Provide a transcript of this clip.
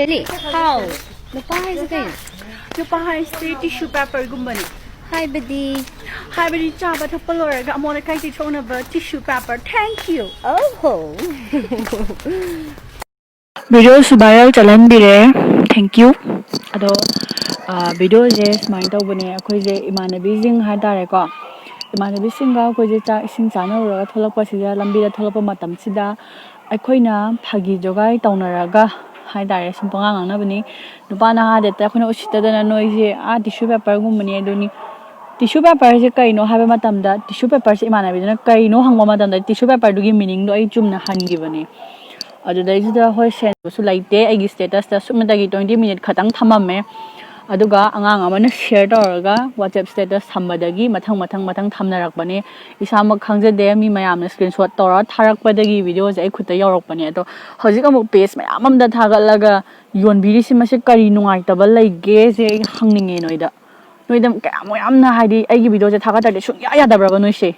Really? How? Nupa haise kayo? Nupa haise tissue paper gumbani. Hi, buddy. Hi, buddy. Chaba tapaloraga amona kaiti chonaba tissue paper. Thank you. Oh. Video viral chalan bire. Thank you. Ado video je smile to bune akhoi je imanabi jing ha tare ko. Imanabi singa akhoi je cha ising chana ura tholakpa sida lambi da tholakpa matam sida akhoi phagi jogai taunaraga hai tare simpangang ang na bani nupa na ha de ta akhoi na usita da na noi je tissue paper gumani aduni tissue paper je kaino ha ba matam da tissue paper se imanabi na kaino hangma matam da tissue paper dugi meaning do ai chumna hangi bani adu dai da hoi sen su laite ai status ta sumda gi 20 minute khatang thamame aduga angang amana share tawraga WhatsApp status thambadagi mathang thamnarakbani isamak khangjade mi mayamna screenshot tawra tharakpadagi videos ai khutta yawrakbani ado hojik amuk page mayam amda thagalaga yonbiri simase kari nungai tabal laige je hangninge noida noidam kayam yamna haidi ai gi video je thagatade sung ya ya dabraba noise